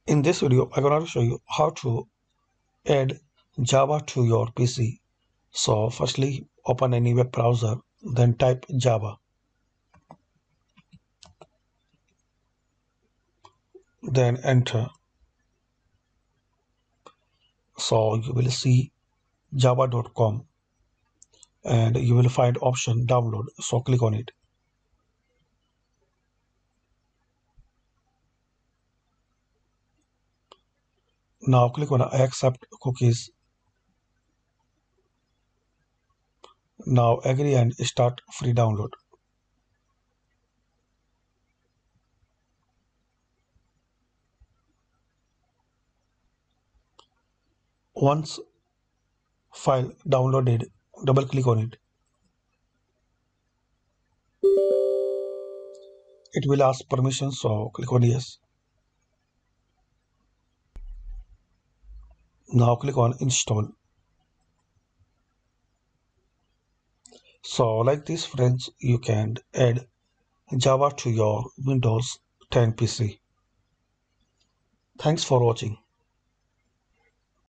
In this video, I'm going to show you how to add Java to your PC. So firstly, open any web browser, then type Java, then enter. So you will see java.com and you will find option download. So click on it. Now click on accept cookies. Now agree and start free download. Once file downloaded, double click on it. It will ask permission, so click on yes. Now click on install. So like this friends, you can add Java to your Windows 10 PC. Thanks for watching.